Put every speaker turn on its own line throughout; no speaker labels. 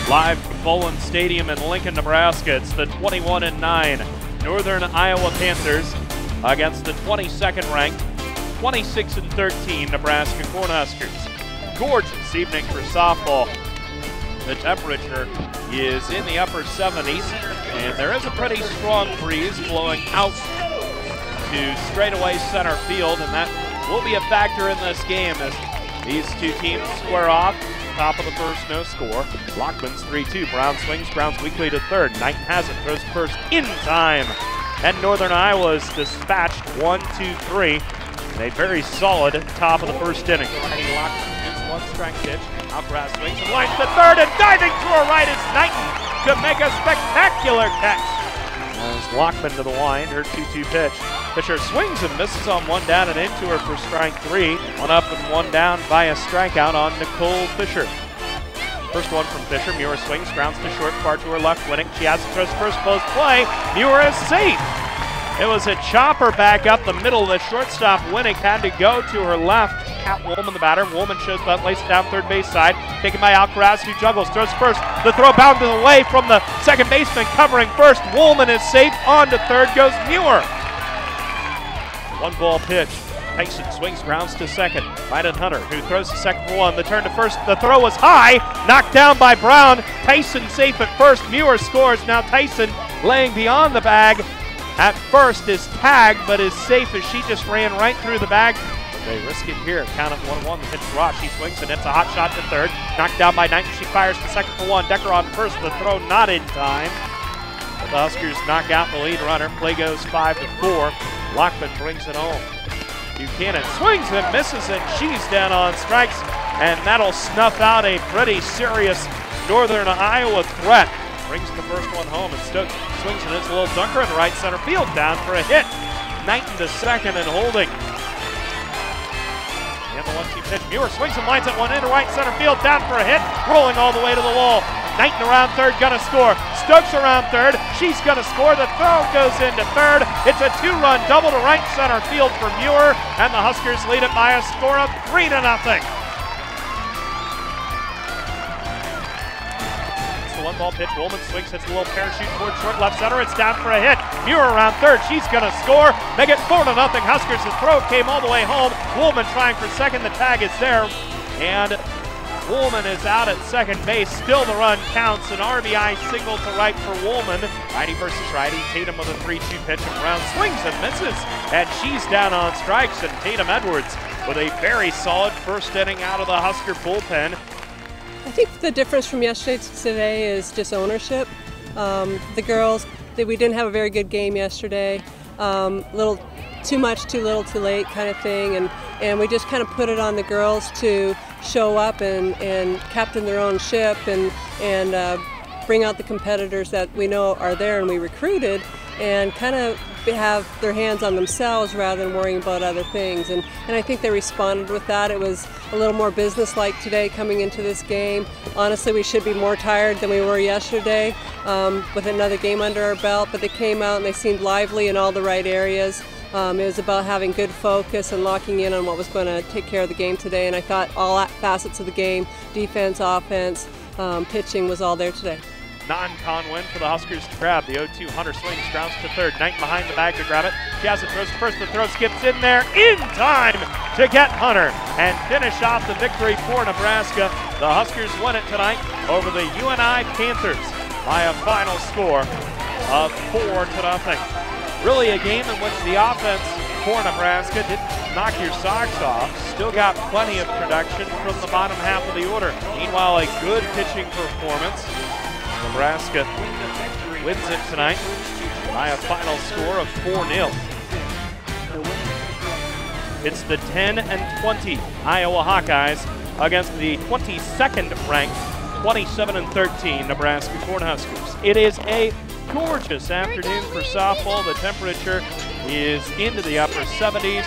Live from Bowlin Stadium in Lincoln, Nebraska. It's the 21-9 Northern Iowa Panthers against the 22nd ranked 26-13 Nebraska Cornhuskers. Gorgeous evening for softball. The temperature is in the upper 70s, and there is a pretty strong breeze blowing out to straightaway center field, and that will be a factor in this game as these two teams square off. Top of the first, no score. Lockman's 3-2. Brown swings. Brown's weakly to third. Knighton has it. Throws first in time. And Northern Iowa is dispatched 1-2-3. And a very solid top of the first inning. Lockman gets one strike pitch. Alcaraz swings and lines to third, and diving to her right is Knighton to make a spectacular catch. As Lockman to the line, her 2-2 pitch. Fisher swings and misses on one down and into her for strike three. One up and one down via strikeout on Nicole Fisher. First one from Fisher. Muir swings, grounds to short, far to her left. Winnick, she has to throw first close play. Muir is safe. It was a chopper back up the middle. The shortstop Winnick had to go to her left. Cat Woolman, the batter. Woolman shows that, lays it down third base side. Taken by Alcaraz, who juggles, throws first. The throw bounded away from the second baseman covering first. Woolman is safe. On to third goes Muir. One ball pitch. Tyson swings, grounds to second. Right at Hunter, who throws the second for one. The turn to first. The throw was high. Knocked down by Brown. Tyson safe at first. Muir scores. Now Tyson laying beyond the bag at first is tagged, but is safe as she just ran right through the bag. They risk it here. Count it 1-1. The pitch is raw. She swings and it's a hot shot to third. Knocked down by Knighton. She fires the second for one. Decker on first. The throw not in time. But the Huskers knock out the lead runner. Play goes 5-4. Lockman brings it home. Buchanan swings and misses, and she's down on strikes, and that'll snuff out a pretty serious Northern Iowa threat. Brings the first one home, and Stokes swings and it's a little dunker in right center field, down for a hit. Knighton to second and holding. And the 1-2 pitch. Muir swings and lines it one into right center field, down for a hit, rolling all the way to the wall. Knighton around third, gonna score. Stokes around third, she's gonna score. The throw goes into third. It's a two-run double to right center field for Muir, and the Huskers lead it by a score of 3-0. It's the one ball pitch. Woolman swings, hits a little parachute towards short left center. It's down for a hit. Muir around third, she's gonna score. Make it 4-0. Huskers. The throw came all the way home. Woolman trying for second. The tag is there, and Woolman is out at second base. Still the run counts. An RBI single to right for Woolman. Righty versus righty. Tatum with a 3-2 pitch, and Brown swings and misses. And she's down on strikes. And Tatum Edwards with a very solid first inning out of the Husker bullpen.
I think the difference from yesterday to today is just ownership. The girls, we didn't have a very good game yesterday. Little too much, too little, too late kind of thing. And we just kind of put it on the girls to show up and captain their own ship and bring out the competitors that we know are there and we recruited, and kind of have their hands on themselves rather than worrying about other things. And I think they responded with that. It was a little more businesslike today coming into this game. Honestly, we should be more tired than we were yesterday with another game under our belt, but they came out and they seemed lively in all the right areas. It was about having good focus and locking in on what was going to take care of the game today, and I thought all facets of the game, defense, offense, pitching, was all there today.
Non-con win for the Huskers to grab. The 0-2 Hunter swings, grounds to third. Knighton behind the bag to grab it. She has it, throws first. The throw skips in there in time to get Hunter and finish off the victory for Nebraska. The Huskers win it tonight over the UNI Panthers by a final score of 4-0. Really a game in which the offense for Nebraska didn't knock your socks off. Still got plenty of production from the bottom half of the order. Meanwhile, a good pitching performance. Nebraska wins it tonight by a final score of 4-0. It's the 10-20 Iowa Hawkeyes against the 22nd ranked 27-13 Nebraska Cornhuskers. It is a gorgeous afternoon for softball. The temperature is into the upper 70s.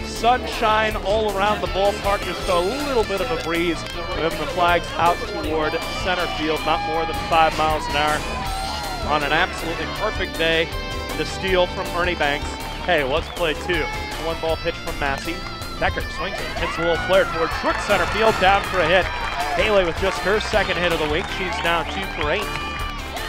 Sunshine all around the ballpark, just a little bit of a breeze. Moving the flags out toward center field, not more than 5 miles an hour. On an absolutely perfect day, the steal from Ernie Banks. Hey, let's play two. One ball pitch from Massey. Decker swings it, hits a little flare towards short center field, down for a hit. Haley with just her second hit of the week. She's now 2 for 8.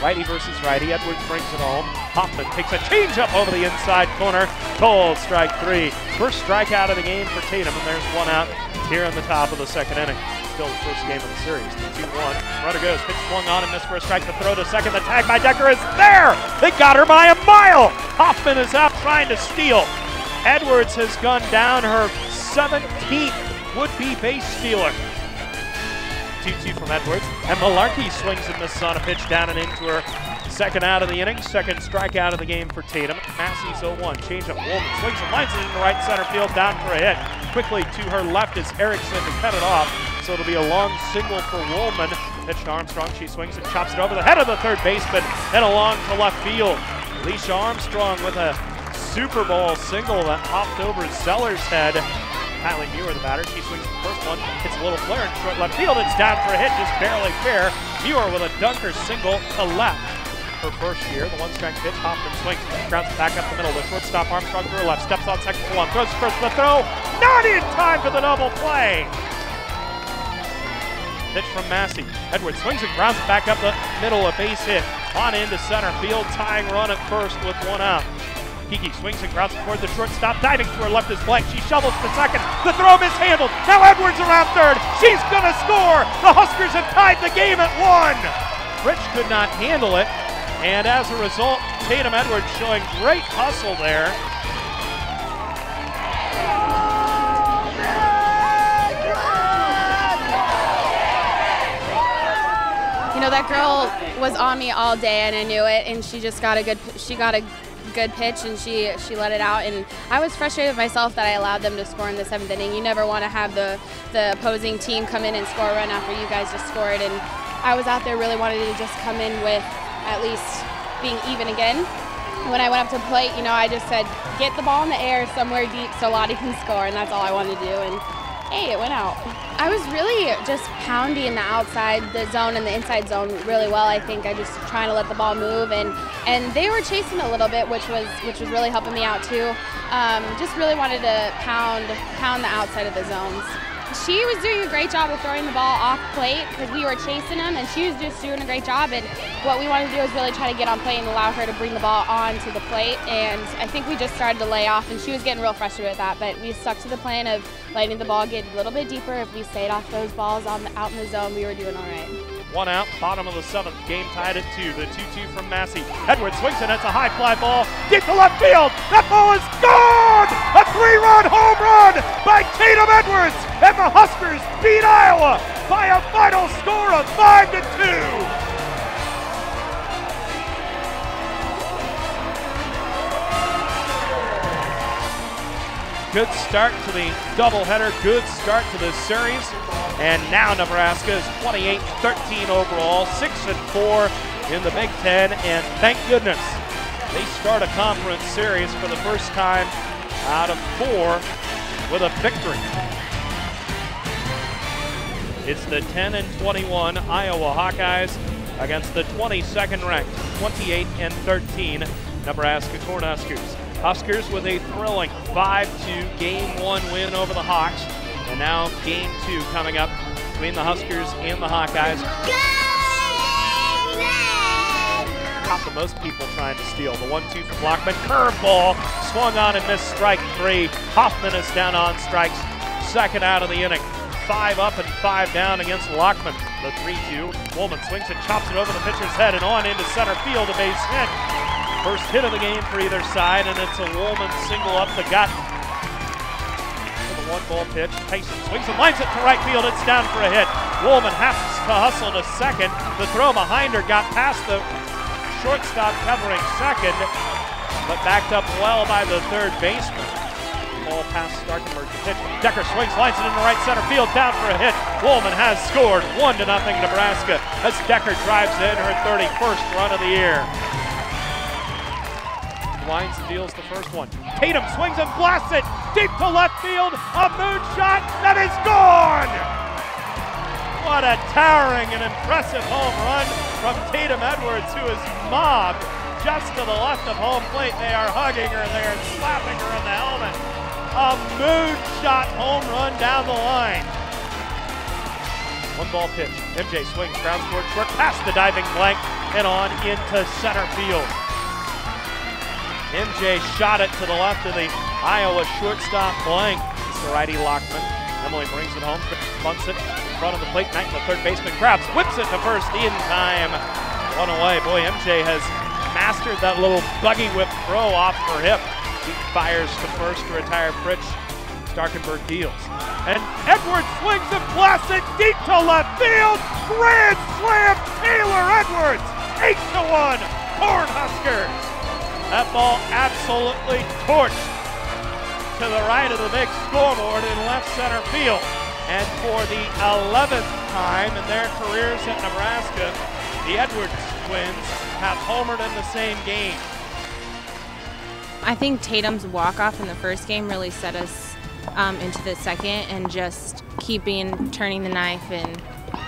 Righty versus righty. Edwards brings it home. Hoffman takes a changeup over the inside corner. Cole, strike 3. First strikeout of the game for Tatum, and there's one out here in the top of the second inning. Still the first game of the series. 2-1. Runner goes. Pitch swung on and missed for a strike. The throw to second. The tag by Decker is there. They got her by a mile. Hoffman is out trying to steal. Edwards has gone down her 17th would-be base stealer. 2-2 from Edwards, and Malarkey swings and misses on a pitch down and into her second out of the inning. Second strikeout of the game for Tatum. Massey's 0-1. Changeup. Woolman swings and lines it into right center field, down for a hit. Quickly to her left is Erickson to cut it off. So it'll be a long single for Woolman. Pitch to Armstrong. She swings and chops it over the head of the third baseman and along to left field. Alicia Armstrong with a Super Bowl single that hopped over Zeller's head. Kylie Muir, the batter, she swings the first one, hits a little flare in short left field. It's down for a hit, just barely fair. Muir with a dunker single to left. Her first year, the one-strike pitch, Hoffman swings, grounds it back up the middle. The shortstop Armstrong to her left, steps on second for one, throws first for the throw, not in time for the double play. Pitch from Massey. Edwards swings and grounds it back up the middle, a base hit. On into center field, tying run at first with one out. Kiki swings and grounds toward the shortstop, diving to her left is blank. She shovels to second. The throw mishandled. Now Edwards around third. She's gonna score. The Huskers have tied the game at 1. Rich could not handle it, and as a result, Tatum Edwards showing great hustle there.
You know, that girl was on me all day, and I knew it. And she just got a good pitch, and she let it out. And I was frustrated with myself that I allowed them to score in the 7th inning. You never want to have the opposing team come in and score a run after you guys just scored. And I was out there really wanted to just come in with at least being even again. When I went up to the plate, you know, I just said, get the ball in the air somewhere deep so Lottie can score, and that's all I wanted to do. And hey, it went out. I was really just pounding the outside, the zone and the inside zone really well. I think I just trying to let the ball move, and they were chasing a little bit, which was really helping me out too. Just really wanted to pound the outside of the zones. She was doing a great job of throwing the ball off plate because we were chasing them, and she was just doing a great job. And what we wanted to do is really try to get on plate and allow her to bring the ball onto the plate. And I think we just started to lay off, and she was getting real frustrated with that. But we stuck to the plan of letting the ball get a little bit deeper. If we stayed off those balls out in the zone, we were doing all right.
One out, bottom of the 7th, game tied at 2. The 2-2 from Massey. Edwards swings and it's a high fly ball deep to left field. That ball is gone! A 3-run home run by Tatum Edwards, and the Huskers beat Iowa by a final score of 5-2. Good start to the doubleheader, good start to this series. And now Nebraska is 28-13 overall, 6-4 in the Big Ten, and thank goodness they start a conference series for the first time out of 4 with a victory. It's the 10-21 Iowa Hawkeyes against the 22nd ranked 28-13 Nebraska Cornhuskers. Huskers with a thrilling 5-2 Game 1 win over the Hawks. And now Game 2 coming up between the Huskers and the Hawkeyes. Top of most people trying to steal. The 1-2 from Lockman. Curveball swung on and missed, strike 3. Hoffman is down on strikes. Second out of the inning. 5 up and 5 down against Lockman. The 3-2. Woolman swings and chops it over the pitcher's head and on into center field, a base hit. First hit of the game for either side, and it's a Woolman single up the gut. With a 1-ball pitch, Tyson swings and lines it to right field. It's down for a hit. Woolman has to hustle to second. The throw behind her got past the shortstop covering second, but backed up well by the third baseman. Ball past Starkenberg to pitch. Decker swings, lines it into right center field, down for a hit. Woolman has scored 1-0 Nebraska as Decker drives in her 31st run of the year. Lines and deals the first one. Tatum swings and blasts it deep to left field. A moonshot that is gone! What a towering and impressive home run from Tatum Edwards, who is mobbed just to the left of home plate. They are hugging her, they are slapping her in the helmet. A moonshot home run down the line. One ball pitch. MJ swings, grounds toward short, past the diving blank, and on into center field. MJ shot it to the left of the Iowa shortstop blank. It's the righty Lockman. Emily brings it home, bunts it in front of the plate. Knight, the third baseman, grabs, whips it to first in time. One away. Boy, MJ has mastered that little buggy whip throw off her hip. She fires to first to retire Fritsch. Starkenberg deals. And Edwards swings and blasts it deep to left field. Grand slam, Taylor Edwards. 8-1, Cornhuskers. That ball absolutely torched to the right of the big scoreboard in left center field. And for the 11th time in their careers at Nebraska, the Edwards twins have homered in the same game.
I think Tatum's walk-off in the first game really set us into the second, and just turning the knife and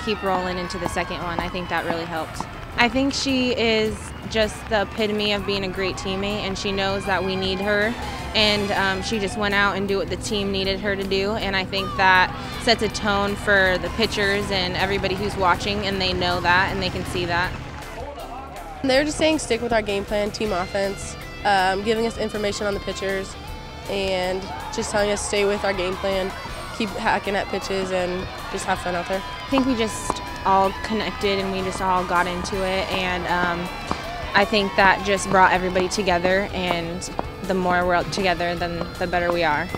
keep rolling into the second one. I think that really helped. I think she is just the epitome of being a great teammate, and she knows that we need her, and she just went out and did what the team needed her to do, and I think that sets a tone for the pitchers and everybody who's watching, and they know that and they can see that.
They're just saying stick with our game plan, team offense, giving us information on the pitchers, and just telling us stay with our game plan, keep hacking at pitches, and just have fun out there.
I think we just all connected and we just all got into it, and I think that just brought everybody together, and the more we're together, then the better we are.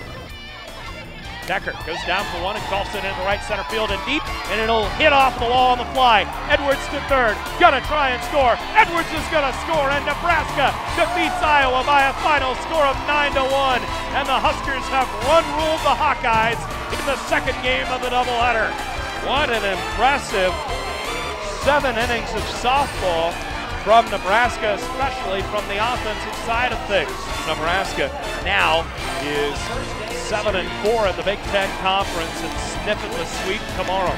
Decker goes down for one and golfs it into right center field and deep, and it'll hit off the wall on the fly. Edwards to third, gonna try and score. Edwards is gonna score, and Nebraska defeats Iowa by a final score of 9-1. And the Huskers have run-ruled the Hawkeyes in the second game of the doubleheader. What an impressive 7 innings of softball from Nebraska, especially from the offensive side of things. Nebraska now is 7-4 in the Big Ten Conference and sniffing the sweep tomorrow.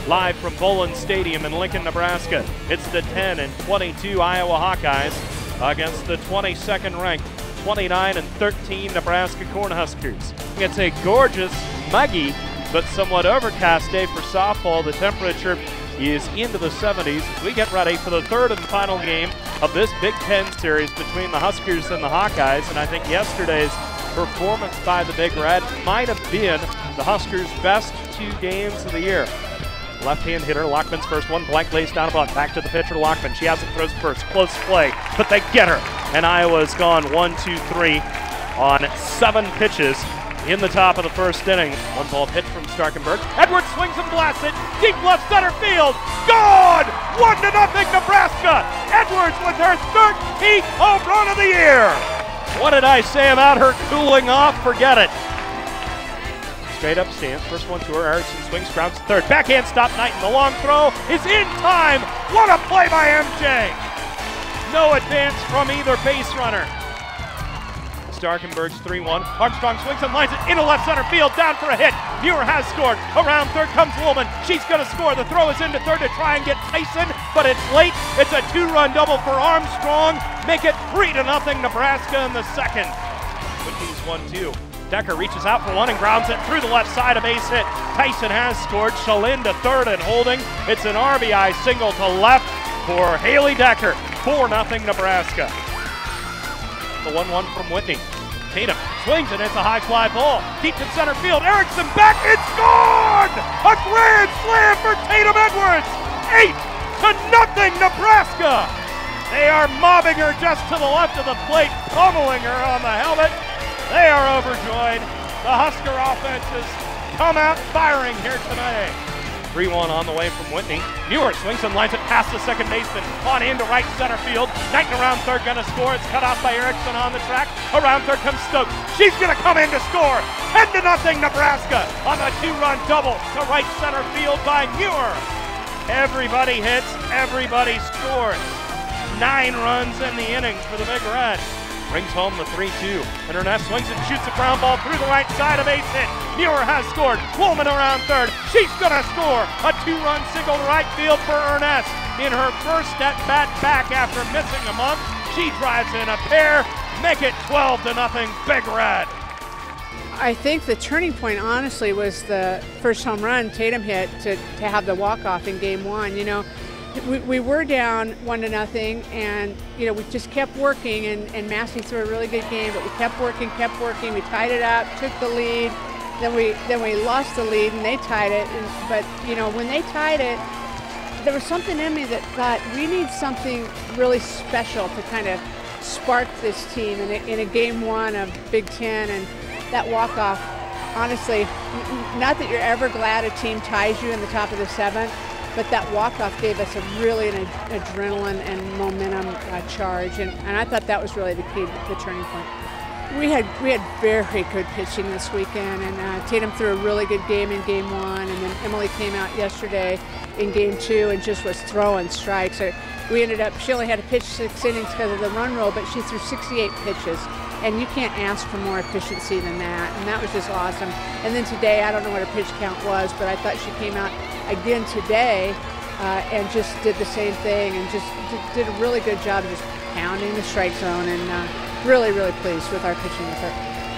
Live from Bowlin Stadium in Lincoln, Nebraska, it's the 10-22 Iowa Hawkeyes against the 22nd ranked 29-13 Nebraska Cornhuskers. It's a gorgeous, muggy, but somewhat overcast day for softball. The temperature is into the 70s as we get ready for the third and final game of this Big Ten series between the Huskers and the Hawkeyes. And I think yesterday's performance by the Big Red might have been the Huskers' best 2 games of the year. Left-hand hitter, Lockman's first one, blank lays down a bunt, back to the pitcher, Lockman. She has it, throws first, close play, but they get her. And Iowa's gone 1-2-3 on 7 pitches in the top of the first inning. One ball pitch from Starkenberg. Edwards swings and blasts it deep left center field. Gone! 1-0 Nebraska. Edwards with her 13th home run of the year. What did I say about her cooling off? Forget it. Straight up stance. First one to her. Erickson swings, grounds to third. Backhand stop. Knight, and the long throw is in time. What a play by MJ. No advance from either base runner. Starkenberg's 3-1. Armstrong swings and lines it into left center field, down for a hit. Muir has scored. Around third comes Woolman. She's going to score. The throw is into third to try and get Tyson, but it's late. It's a 2-run double for Armstrong. Make it 3-0 Nebraska in the second. Whitney's 1-2. Decker reaches out for one and grounds it through the left side, a base hit. Tyson has scored. Shalin to third and holding. It's an RBI single to left for Haley Decker. 4-0 Nebraska. The 1-1 from Whitney. Tatum swings and it's a high fly ball. Deep in center field. Erickson back. It's gone! A grand slam for Tatum Edwards. 8-0 Nebraska. They are mobbing her just to the left of the plate, pummeling her on the helmet. They are overjoyed. The Husker offense has come out firing here tonight. 3-1 on the way from Whitney. Muir swings and lines it past the second baseman. On into right center field. Knight around third, gonna score. It's cut off by Erickson on the track. Around third comes Stokes. She's gonna come in to score. 10-0 Nebraska on the 2-run double to right center field by Muir. Everybody hits, everybody scores. 9 runs in the inning for the Big Red. Brings home the 3-2. Internet swings and shoots a ground ball through the right side, of base hit. Muir has scored. Woolman around third. She's gonna score. A 2-run single to right field for Ernest. In her first at bat back after missing a month, she drives in a pair. make it 12-0 Big Red.
I think the turning point, honestly, was the first home run Tatum hit to have the walk-off in game one. You know, we were down 1-0, and you know, we just kept working, and Massey threw a really good game, but we kept working. We tied it up, took the lead, then we lost the lead, and they tied it. But you know, when they tied it, there was something in me that thought we need something really special to kind of spark this team in a game one of Big Ten. And that walk-off, honestly, not that you're ever glad a team ties you in the top of the seventh, but that walk-off gave us an adrenaline and momentum charge, and I thought that was really the key, the turning point. We had very good pitching this weekend, and Tatum threw a really good game in game one, and then Emily came out yesterday in game two and just was throwing strikes. We ended up, she only had to pitch 6 innings because of the run rule, but she threw 68 pitches. And you can't ask for more efficiency than that, and that was just awesome. And then today, I don't know what her pitch count was, but I thought she came out again today and just did the same thing, and just did a really good job of just pounding the strike zone, and really, really pleased with our pitching with her.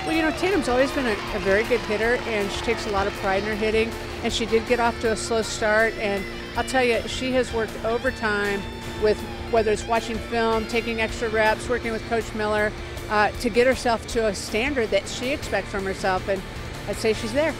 Well, you know, Tatum's always been a very good hitter, and she takes a lot of pride in her hitting, and she did get off to a slow start, and I'll tell you, she has worked overtime with, whether it's watching film, taking extra reps, working with Coach Miller, to get herself to a standard that she expects from herself, and I'd say she's there.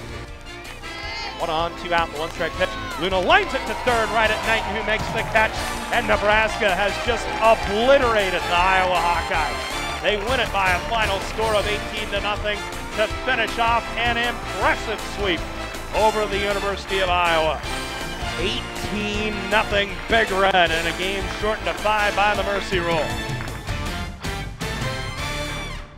1 on, 2 out, the 1-strike pitch. Luna lines it to third, right at Knighton, who makes the catch, and Nebraska has just obliterated the Iowa Hawkeyes. They win it by a final score of 18-0 to finish off an impressive sweep over the University of Iowa. 18-0 Big Red in a game shortened to 5 by the mercy rule.